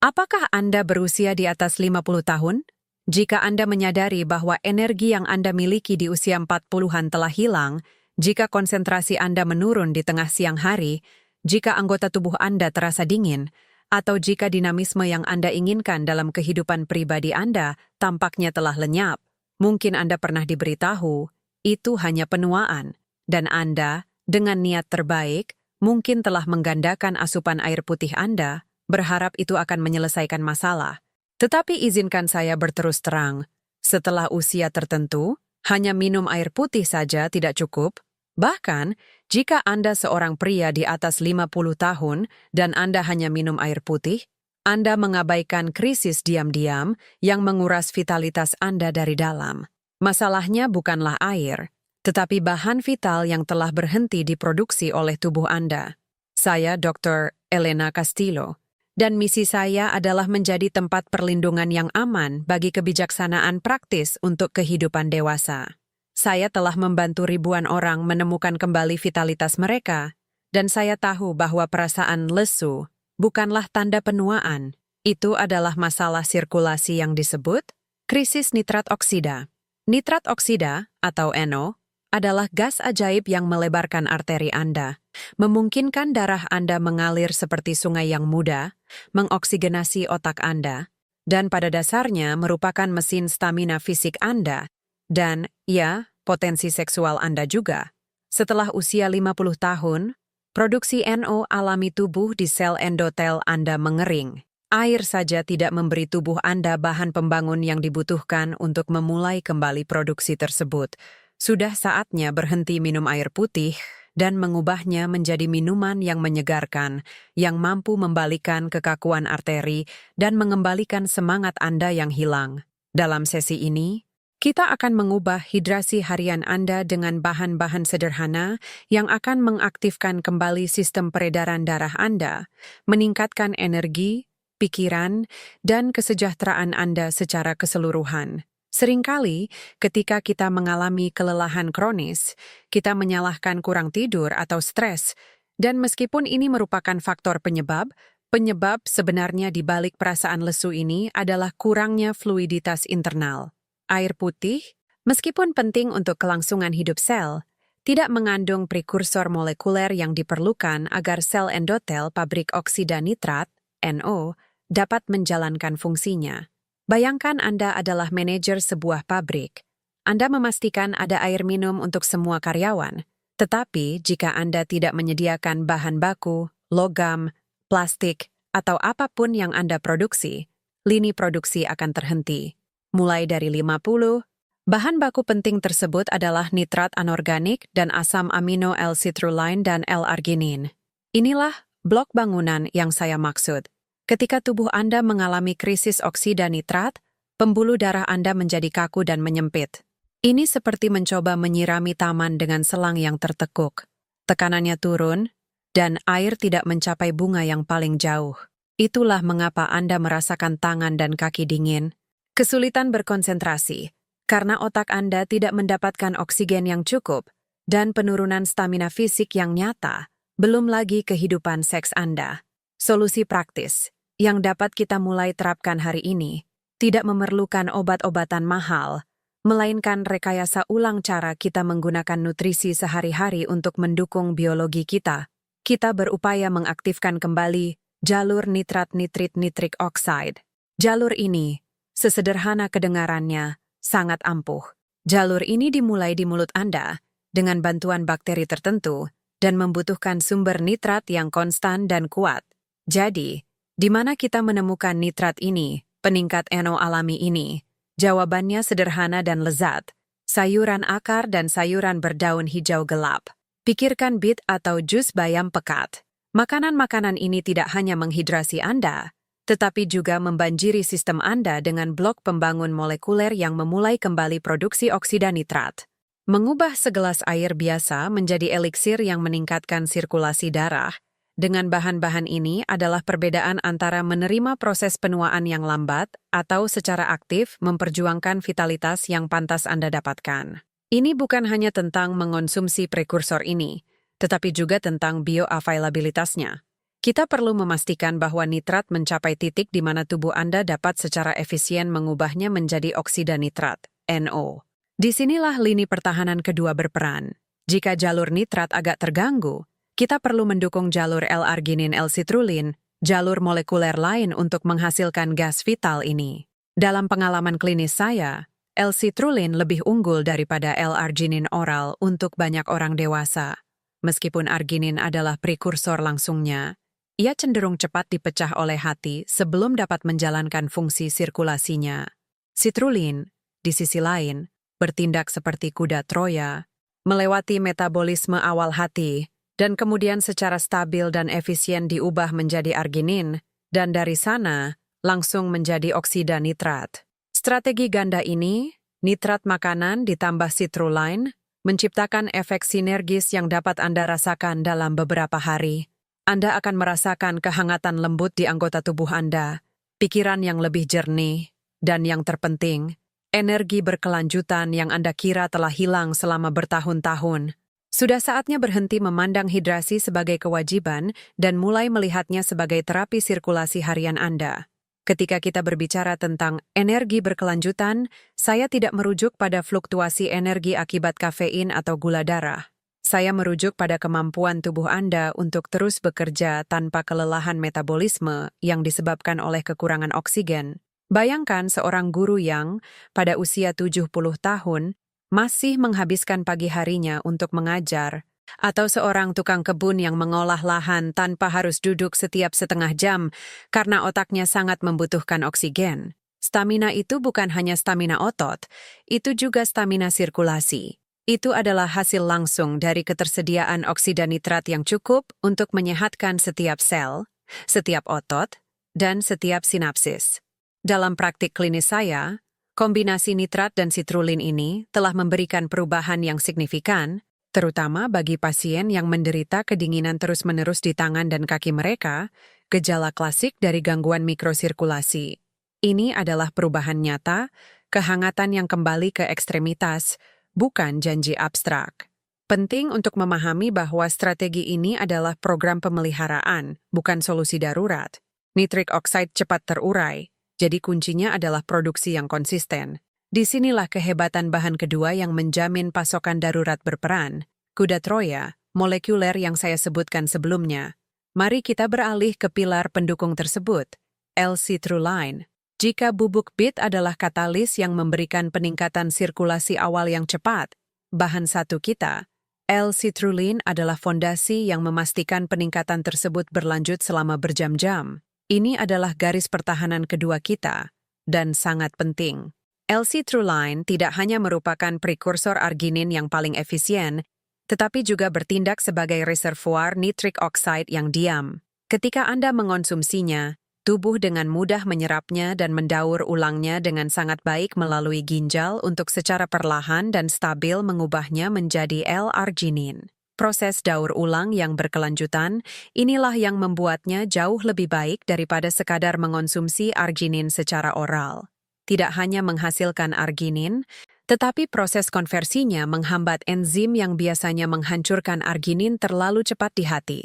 Apakah Anda berusia di atas 50 tahun? Jika Anda menyadari bahwa energi yang Anda miliki di usia 40-an telah hilang, jika konsentrasi Anda menurun di tengah siang hari, jika anggota tubuh Anda terasa dingin, atau jika dinamisme yang Anda inginkan dalam kehidupan pribadi Anda tampaknya telah lenyap, mungkin Anda pernah diberitahu, itu hanya penuaan, dan Anda, dengan niat terbaik, mungkin telah menggandakan asupan air putih Anda, berharap itu akan menyelesaikan masalah. Tetapi izinkan saya berterus terang, setelah usia tertentu, hanya minum air putih saja tidak cukup. Bahkan, jika Anda seorang pria di atas 50 tahun dan Anda hanya minum air putih, Anda mengabaikan krisis diam-diam yang menguras vitalitas Anda dari dalam. Masalahnya bukanlah air, tetapi bahan vital yang telah berhenti diproduksi oleh tubuh Anda. Saya Dr. Elena Castillo. Dan misi saya adalah menjadi tempat perlindungan yang aman bagi kebijaksanaan praktis untuk kehidupan dewasa. Saya telah membantu ribuan orang menemukan kembali vitalitas mereka, dan saya tahu bahwa perasaan lesu bukanlah tanda penuaan. Itu adalah masalah sirkulasi yang disebut krisis nitrat oksida. Nitrat oksida, atau NO, adalah gas ajaib yang melebarkan arteri Anda, memungkinkan darah Anda mengalir seperti sungai yang mudah, mengoksigenasi otak Anda, dan pada dasarnya merupakan mesin stamina fisik Anda, dan, ya, potensi seksual Anda juga. Setelah usia 50 tahun, produksi NO alami tubuh di sel endotel Anda mengering. Air saja tidak memberi tubuh Anda bahan pembangun yang dibutuhkan untuk memulai kembali produksi tersebut. Sudah saatnya berhenti minum air putih dan mengubahnya menjadi minuman yang menyegarkan, yang mampu membalikan kekakuan arteri dan mengembalikan semangat Anda yang hilang. Dalam sesi ini, kita akan mengubah hidrasi harian Anda dengan bahan-bahan sederhana yang akan mengaktifkan kembali sistem peredaran darah Anda, meningkatkan energi, pikiran, dan kesejahteraan Anda secara keseluruhan. Seringkali, ketika kita mengalami kelelahan kronis, kita menyalahkan kurang tidur atau stres, dan meskipun ini merupakan faktor penyebab sebenarnya di balik perasaan lesu ini adalah kurangnya fluiditas internal. Air putih, meskipun penting untuk kelangsungan hidup sel, tidak mengandung prekursor molekuler yang diperlukan agar sel endotel pabrik oksida nitrat, NO, dapat menjalankan fungsinya. Bayangkan Anda adalah manajer sebuah pabrik. Anda memastikan ada air minum untuk semua karyawan. Tetapi jika Anda tidak menyediakan bahan baku, logam, plastik, atau apapun yang Anda produksi, lini produksi akan terhenti. Mulai dari 50, bahan baku penting tersebut adalah nitrat anorganik dan asam amino L-citrulline dan L-arginin. Inilah blok bangunan yang saya maksud. Ketika tubuh Anda mengalami krisis oksida nitrat, pembuluh darah Anda menjadi kaku dan menyempit. Ini seperti mencoba menyirami taman dengan selang yang tertekuk. Tekanannya turun, dan air tidak mencapai bunga yang paling jauh. Itulah mengapa Anda merasakan tangan dan kaki dingin. Kesulitan berkonsentrasi, karena otak Anda tidak mendapatkan oksigen yang cukup, dan penurunan stamina fisik yang nyata, belum lagi kehidupan seks Anda. Solusi praktis yang dapat kita mulai terapkan hari ini tidak memerlukan obat-obatan mahal, melainkan rekayasa ulang cara kita menggunakan nutrisi sehari-hari untuk mendukung biologi kita. Kita berupaya mengaktifkan kembali jalur nitrat-nitrit-nitrik oxide. Jalur ini, sesederhana kedengarannya, sangat ampuh. Jalur ini dimulai di mulut Anda dengan bantuan bakteri tertentu dan membutuhkan sumber nitrat yang konstan dan kuat. Jadi, di mana kita menemukan nitrat ini, peningkat NO alami ini? Jawabannya sederhana dan lezat. Sayuran akar dan sayuran berdaun hijau gelap. Pikirkan bit atau jus bayam pekat. Makanan-makanan ini tidak hanya menghidrasi Anda, tetapi juga membanjiri sistem Anda dengan blok pembangun molekuler yang memulai kembali produksi oksida nitrat. Mengubah segelas air biasa menjadi eliksir yang meningkatkan sirkulasi darah, dengan bahan-bahan ini adalah perbedaan antara menerima proses penuaan yang lambat atau secara aktif memperjuangkan vitalitas yang pantas Anda dapatkan. Ini bukan hanya tentang mengonsumsi prekursor ini, tetapi juga tentang bioavailabilitasnya. Kita perlu memastikan bahwa nitrat mencapai titik di mana tubuh Anda dapat secara efisien mengubahnya menjadi oksida nitrat, NO. Disinilah lini pertahanan kedua berperan. Jika jalur nitrat agak terganggu, kita perlu mendukung jalur L-arginin L-citrulline, jalur molekuler lain untuk menghasilkan gas vital ini. Dalam pengalaman klinis saya, L-citrulline lebih unggul daripada L-arginin oral untuk banyak orang dewasa. Meskipun arginin adalah prekursor langsungnya, ia cenderung cepat dipecah oleh hati sebelum dapat menjalankan fungsi sirkulasinya. Citrulline, di sisi lain, bertindak seperti kuda Troya, melewati metabolisme awal hati, dan kemudian secara stabil dan efisien diubah menjadi arginin, dan dari sana langsung menjadi oksida nitrat. Strategi ganda ini, nitrat makanan ditambah citrulline, menciptakan efek sinergis yang dapat Anda rasakan dalam beberapa hari. Anda akan merasakan kehangatan lembut di anggota tubuh Anda, pikiran yang lebih jernih, dan yang terpenting, energi berkelanjutan yang Anda kira telah hilang selama bertahun-tahun. Sudah saatnya berhenti memandang hidrasi sebagai kewajiban dan mulai melihatnya sebagai terapi sirkulasi harian Anda. Ketika kita berbicara tentang energi berkelanjutan, saya tidak merujuk pada fluktuasi energi akibat kafein atau gula darah. Saya merujuk pada kemampuan tubuh Anda untuk terus bekerja tanpa kelelahan metabolisme yang disebabkan oleh kekurangan oksigen. Bayangkan seorang guru yang, pada usia 70 tahun, masih menghabiskan pagi harinya untuk mengajar, atau seorang tukang kebun yang mengolah lahan tanpa harus duduk setiap setengah jam karena otaknya sangat membutuhkan oksigen. Stamina itu bukan hanya stamina otot, itu juga stamina sirkulasi. Itu adalah hasil langsung dari ketersediaan oksida nitrat yang cukup untuk menyehatkan setiap sel, setiap otot, dan setiap sinapsis. Dalam praktik klinis saya, kombinasi nitrat dan citrulline ini telah memberikan perubahan yang signifikan, terutama bagi pasien yang menderita kedinginan terus-menerus di tangan dan kaki mereka, gejala klasik dari gangguan mikrosirkulasi. Ini adalah perubahan nyata, kehangatan yang kembali ke ekstremitas, bukan janji abstrak. Penting untuk memahami bahwa strategi ini adalah program pemeliharaan, bukan solusi darurat. Nitric oxide cepat terurai, jadi kuncinya adalah produksi yang konsisten. Disinilah kehebatan bahan kedua yang menjamin pasokan darurat berperan, kuda Troya, molekuler yang saya sebutkan sebelumnya. Mari kita beralih ke pilar pendukung tersebut, L-citrulline. Jika bubuk bit adalah katalis yang memberikan peningkatan sirkulasi awal yang cepat, bahan satu kita, L-citrulline adalah fondasi yang memastikan peningkatan tersebut berlanjut selama berjam-jam. Ini adalah garis pertahanan kedua kita, dan sangat penting. L-citrulline tidak hanya merupakan prekursor arginin yang paling efisien, tetapi juga bertindak sebagai reservoir nitric oxide yang diam. Ketika Anda mengonsumsinya, tubuh dengan mudah menyerapnya dan mendaur ulangnya dengan sangat baik melalui ginjal untuk secara perlahan dan stabil mengubahnya menjadi L-arginin. Proses daur ulang yang berkelanjutan, inilah yang membuatnya jauh lebih baik daripada sekadar mengonsumsi arginin secara oral. Tidak hanya menghasilkan arginin, tetapi proses konversinya menghambat enzim yang biasanya menghancurkan arginin terlalu cepat di hati.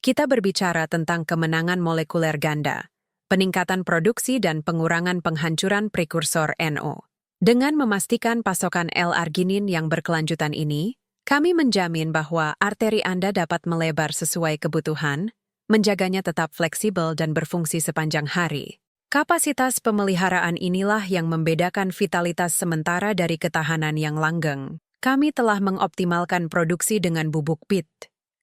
Kita berbicara tentang kemenangan molekuler ganda, peningkatan produksi dan pengurangan penghancuran prekursor NO. Dengan memastikan pasokan L-arginin yang berkelanjutan ini, kami menjamin bahwa arteri Anda dapat melebar sesuai kebutuhan, menjaganya tetap fleksibel dan berfungsi sepanjang hari. Kapasitas pemeliharaan inilah yang membedakan vitalitas sementara dari ketahanan yang langgeng. Kami telah mengoptimalkan produksi dengan bubuk bit.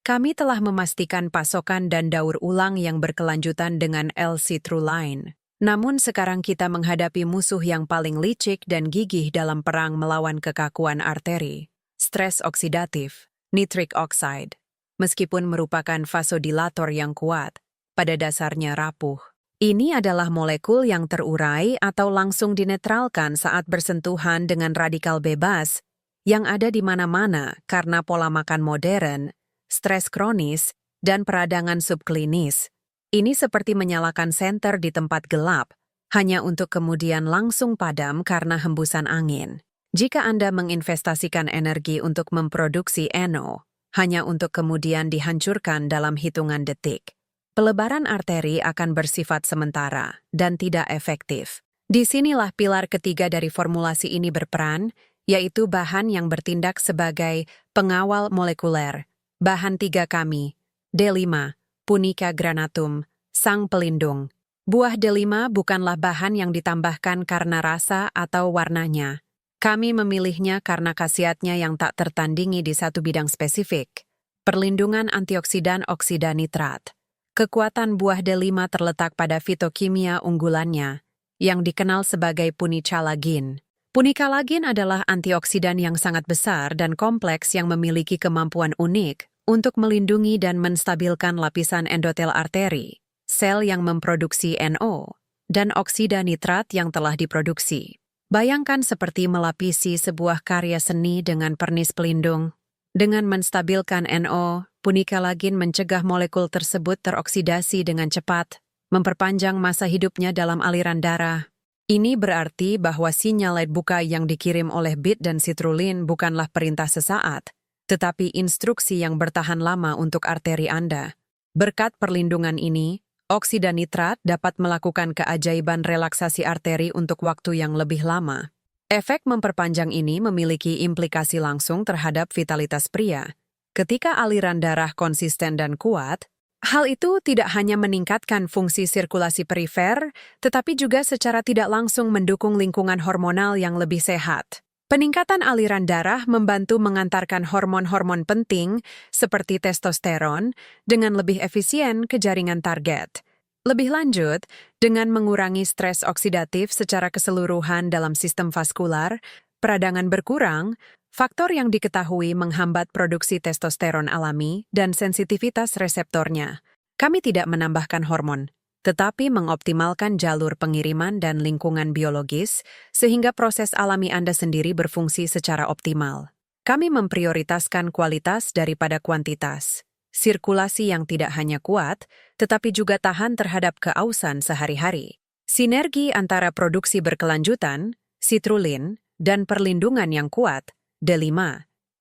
Kami telah memastikan pasokan dan daur ulang yang berkelanjutan dengan L-citrulline. Namun sekarang kita menghadapi musuh yang paling licik dan gigih dalam perang melawan kekakuan arteri. Stres oksidatif, nitric oxide. Meskipun merupakan vasodilator yang kuat, pada dasarnya rapuh. Ini adalah molekul yang terurai atau langsung dinetralkan saat bersentuhan dengan radikal bebas yang ada di mana-mana karena pola makan modern, stres kronis, dan peradangan subklinis. Ini seperti menyalakan senter di tempat gelap, hanya untuk kemudian langsung padam karena hembusan angin. Jika Anda menginvestasikan energi untuk memproduksi NO, hanya untuk kemudian dihancurkan dalam hitungan detik, Pelebaran arteri akan bersifat sementara dan tidak efektif. Disinilah pilar ketiga dari formulasi ini berperan, yaitu bahan yang bertindak sebagai pengawal molekuler. Bahan tiga kami, D5, Punica granatum, sang pelindung. Buah D5 bukanlah bahan yang ditambahkan karena rasa atau warnanya. Kami memilihnya karena khasiatnya yang tak tertandingi di satu bidang spesifik. Perlindungan antioksidan oksida nitrat. Kekuatan buah D5 terletak pada fitokimia unggulannya, yang dikenal sebagai punicalagin. Punicalagin adalah antioksidan yang sangat besar dan kompleks yang memiliki kemampuan unik untuk melindungi dan menstabilkan lapisan endotel arteri, sel yang memproduksi NO, dan oksida nitrat yang telah diproduksi. Bayangkan seperti melapisi sebuah karya seni dengan pernis pelindung. Dengan menstabilkan NO, punicalagin mencegah molekul tersebut teroksidasi dengan cepat, memperpanjang masa hidupnya dalam aliran darah. Ini berarti bahwa sinyal light buka yang dikirim oleh BIT dan citrulline bukanlah perintah sesaat, tetapi instruksi yang bertahan lama untuk arteri Anda. Berkat perlindungan ini, oksida nitrat dapat melakukan keajaiban relaksasi arteri untuk waktu yang lebih lama. Efek memperpanjang ini memiliki implikasi langsung terhadap vitalitas pria. Ketika aliran darah konsisten dan kuat, hal itu tidak hanya meningkatkan fungsi sirkulasi perifer, tetapi juga secara tidak langsung mendukung lingkungan hormonal yang lebih sehat. Peningkatan aliran darah membantu mengantarkan hormon-hormon penting seperti testosteron dengan lebih efisien ke jaringan target. Lebih lanjut, dengan mengurangi stres oksidatif secara keseluruhan dalam sistem vaskular, peradangan berkurang, faktor yang diketahui menghambat produksi testosteron alami dan sensitivitas reseptornya. Kami tidak menambahkan hormon, tetapi mengoptimalkan jalur pengiriman dan lingkungan biologis sehingga proses alami Anda sendiri berfungsi secara optimal. Kami memprioritaskan kualitas daripada kuantitas. Sirkulasi yang tidak hanya kuat, tetapi juga tahan terhadap keausan sehari-hari. Sinergi antara produksi berkelanjutan, citrulline, dan perlindungan yang kuat, D5.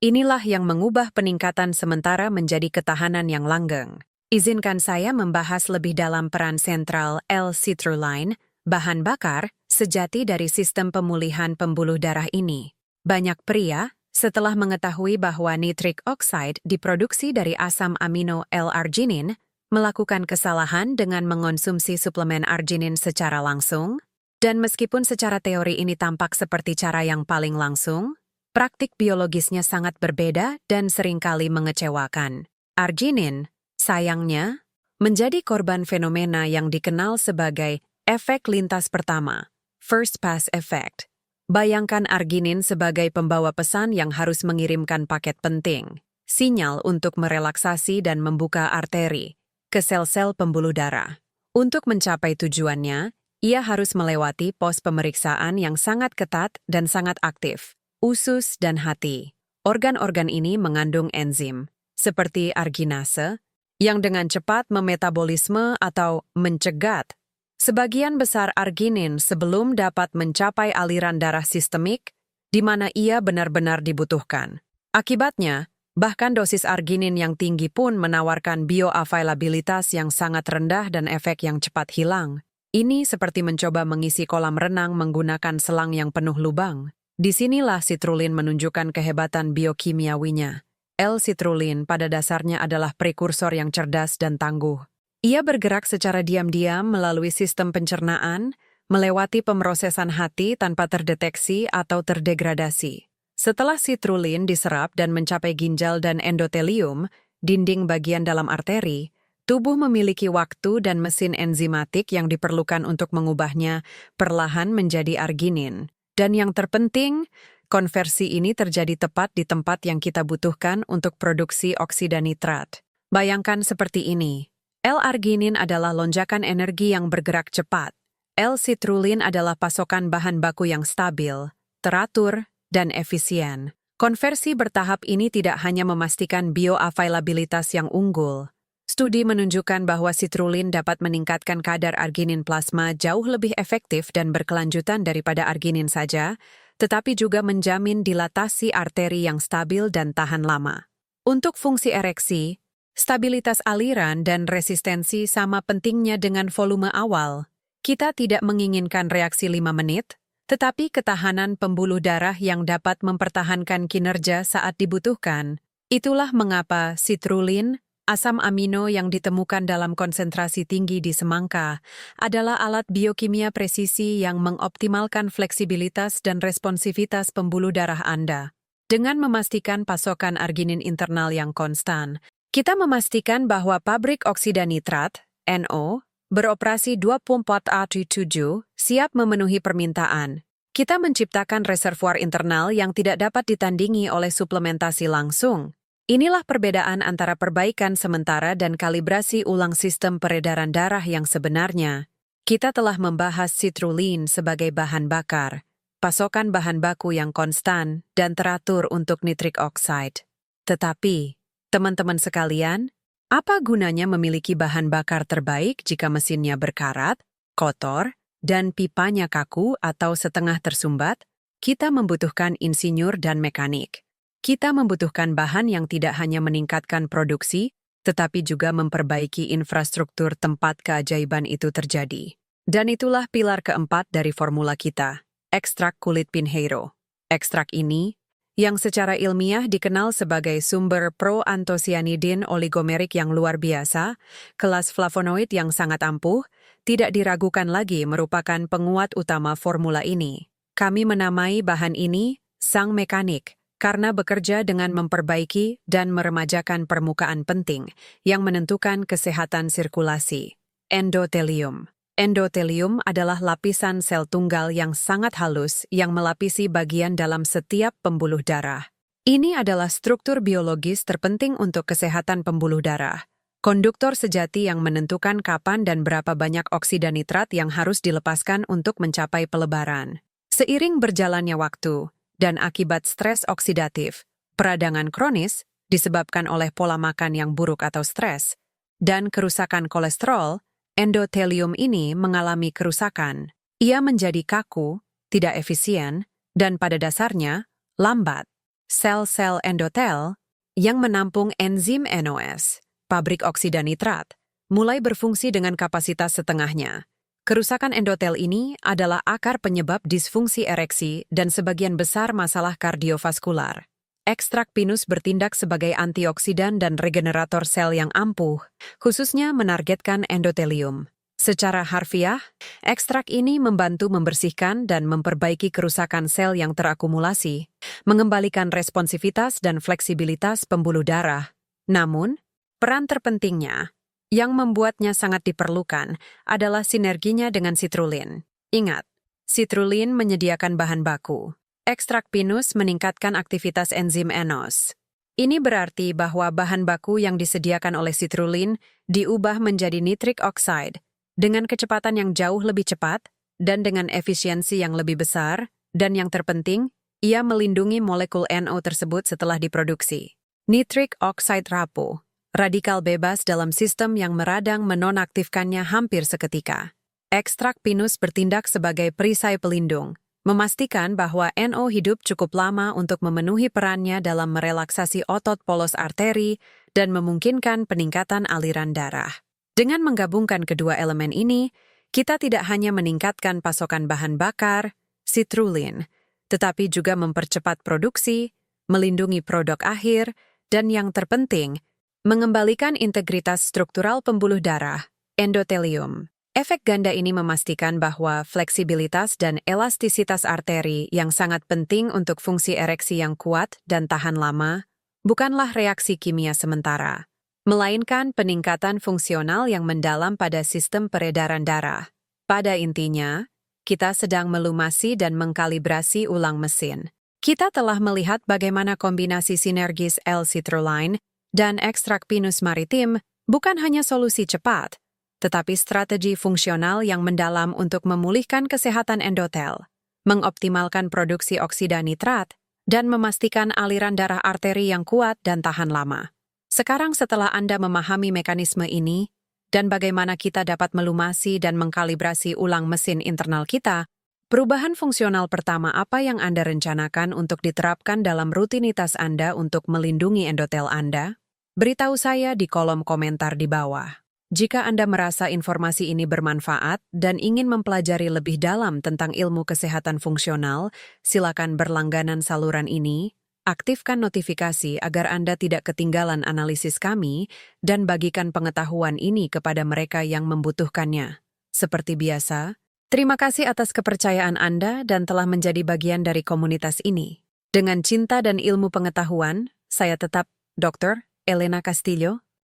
Inilah yang mengubah peningkatan sementara menjadi ketahanan yang langgeng. Izinkan saya membahas lebih dalam peran sentral L-citrulline, bahan bakar, sejati dari sistem pemulihan pembuluh darah ini. Banyak pria, setelah mengetahui bahwa nitric oxide diproduksi dari asam amino L-arginin, melakukan kesalahan dengan mengonsumsi suplemen arginin secara langsung, dan meskipun secara teori ini tampak seperti cara yang paling langsung, praktik biologisnya sangat berbeda dan seringkali mengecewakan. Arginin, sayangnya, menjadi korban fenomena yang dikenal sebagai efek lintas pertama, first pass effect. Bayangkan arginin sebagai pembawa pesan yang harus mengirimkan paket penting, sinyal untuk merelaksasi dan membuka arteri ke sel-sel pembuluh darah. Untuk mencapai tujuannya, ia harus melewati pos pemeriksaan yang sangat ketat dan sangat aktif, usus dan hati. Organ-organ ini mengandung enzim, seperti arginase, yang dengan cepat memetabolisme atau mencegat sebagian besar arginin sebelum dapat mencapai aliran darah sistemik, di mana ia benar-benar dibutuhkan. Akibatnya, bahkan dosis arginin yang tinggi pun menawarkan bioavailabilitas yang sangat rendah dan efek yang cepat hilang. Ini seperti mencoba mengisi kolam renang menggunakan selang yang penuh lubang. Disinilah citrulline menunjukkan kehebatan biokimiawinya. L-citrulline pada dasarnya adalah prekursor yang cerdas dan tangguh. Ia bergerak secara diam-diam melalui sistem pencernaan, melewati pemrosesan hati tanpa terdeteksi atau terdegradasi. Setelah citrulline diserap dan mencapai ginjal dan endotelium, dinding bagian dalam arteri, tubuh memiliki waktu dan mesin enzimatik yang diperlukan untuk mengubahnya perlahan menjadi arginin. Dan yang terpenting, konversi ini terjadi tepat di tempat yang kita butuhkan untuk produksi oksida nitrat. Bayangkan seperti ini. L-arginin adalah lonjakan energi yang bergerak cepat. L-citrulline adalah pasokan bahan baku yang stabil, teratur, dan efisien. Konversi bertahap ini tidak hanya memastikan bioavailabilitas yang unggul. Studi menunjukkan bahwa citrulline dapat meningkatkan kadar arginin plasma jauh lebih efektif dan berkelanjutan daripada arginin saja, tetapi juga menjamin dilatasi arteri yang stabil dan tahan lama. Untuk fungsi ereksi, Stabilitas aliran dan resistensi sama pentingnya dengan volume awal. Kita tidak menginginkan reaksi 5 menit, tetapi ketahanan pembuluh darah yang dapat mempertahankan kinerja saat dibutuhkan. Itulah mengapa citrulline, asam amino yang ditemukan dalam konsentrasi tinggi di semangka, adalah alat biokimia presisi yang mengoptimalkan fleksibilitas dan responsivitas pembuluh darah Anda. Dengan memastikan pasokan arginin internal yang konstan, kita memastikan bahwa pabrik oksida nitrat, NO, beroperasi 24/7, siap memenuhi permintaan. Kita menciptakan reservoir internal yang tidak dapat ditandingi oleh suplementasi langsung. Inilah perbedaan antara perbaikan sementara dan kalibrasi ulang sistem peredaran darah yang sebenarnya. Kita telah membahas citrulline sebagai bahan bakar, pasokan bahan baku yang konstan dan teratur untuk nitric oxide. Tetapi, teman-teman sekalian, apa gunanya memiliki bahan bakar terbaik jika mesinnya berkarat, kotor, dan pipanya kaku atau setengah tersumbat? Kita membutuhkan insinyur dan mekanik. Kita membutuhkan bahan yang tidak hanya meningkatkan produksi, tetapi juga memperbaiki infrastruktur tempat keajaiban itu terjadi. Dan itulah pilar keempat dari formula kita, ekstrak kulit pinheiro. Ekstrak ini, yang secara ilmiah dikenal sebagai sumber proantosianidin oligomerik yang luar biasa, kelas flavonoid yang sangat ampuh, tidak diragukan lagi merupakan penguat utama formula ini. Kami menamai bahan ini sang mekanik, karena bekerja dengan memperbaiki dan meremajakan permukaan penting yang menentukan kesehatan sirkulasi. Endotelium. Endotelium adalah lapisan sel tunggal yang sangat halus yang melapisi bagian dalam setiap pembuluh darah. Ini adalah struktur biologis terpenting untuk kesehatan pembuluh darah. Konduktor sejati yang menentukan kapan dan berapa banyak oksida nitrat yang harus dilepaskan untuk mencapai pelebaran. Seiring berjalannya waktu dan akibat stres oksidatif, peradangan kronis disebabkan oleh pola makan yang buruk atau stres, dan kerusakan kolesterol, endotelium ini mengalami kerusakan. Ia menjadi kaku, tidak efisien, dan pada dasarnya, lambat. Sel-sel endotel, yang menampung enzim NOS, pabrik oksida nitrat, mulai berfungsi dengan kapasitas setengahnya. Kerusakan endotel ini adalah akar penyebab disfungsi ereksi dan sebagian besar masalah kardiovaskular. Ekstrak pinus bertindak sebagai antioksidan dan regenerator sel yang ampuh, khususnya menargetkan endotelium. Secara harfiah, ekstrak ini membantu membersihkan dan memperbaiki kerusakan sel yang terakumulasi, mengembalikan responsivitas dan fleksibilitas pembuluh darah. Namun, peran terpentingnya, yang membuatnya sangat diperlukan, adalah sinerginya dengan citrulline. Ingat, citrulline menyediakan bahan baku. Ekstrak pinus meningkatkan aktivitas enzim NOS. Ini berarti bahwa bahan baku yang disediakan oleh citrulline diubah menjadi nitric oxide dengan kecepatan yang jauh lebih cepat dan dengan efisiensi yang lebih besar, dan yang terpenting, ia melindungi molekul NO tersebut setelah diproduksi. Nitric oxide rapuh, radikal bebas dalam sistem yang meradang menonaktifkannya hampir seketika. Ekstrak pinus bertindak sebagai perisai pelindung, memastikan bahwa NO hidup cukup lama untuk memenuhi perannya dalam merelaksasi otot polos arteri dan memungkinkan peningkatan aliran darah. Dengan menggabungkan kedua elemen ini, kita tidak hanya meningkatkan pasokan bahan bakar, citrulline, tetapi juga mempercepat produksi, melindungi produk akhir, dan yang terpenting, mengembalikan integritas struktural pembuluh darah, endotelium. Efek ganda ini memastikan bahwa fleksibilitas dan elastisitas arteri yang sangat penting untuk fungsi ereksi yang kuat dan tahan lama bukanlah reaksi kimia sementara, melainkan peningkatan fungsional yang mendalam pada sistem peredaran darah. Pada intinya, kita sedang melumasi dan mengkalibrasi ulang mesin. Kita telah melihat bagaimana kombinasi sinergis L-citrulline dan ekstrak pinus maritim bukan hanya solusi cepat, tetapi strategi fungsional yang mendalam untuk memulihkan kesehatan endotel, mengoptimalkan produksi oksida nitrat, dan memastikan aliran darah arteri yang kuat dan tahan lama. Sekarang setelah Anda memahami mekanisme ini, dan bagaimana kita dapat melumasi dan mengkalibrasi ulang mesin internal kita, perubahan fungsional pertama apa yang Anda rencanakan untuk diterapkan dalam rutinitas Anda untuk melindungi endotel Anda? Beritahu saya di kolom komentar di bawah. Jika Anda merasa informasi ini bermanfaat dan ingin mempelajari lebih dalam tentang ilmu kesehatan fungsional, silakan berlangganan saluran ini, aktifkan notifikasi agar Anda tidak ketinggalan analisis kami, dan bagikan pengetahuan ini kepada mereka yang membutuhkannya. Seperti biasa, terima kasih atas kepercayaan Anda dan telah menjadi bagian dari komunitas ini. Dengan cinta dan ilmu pengetahuan, saya tetap Dr. Elena Castillo,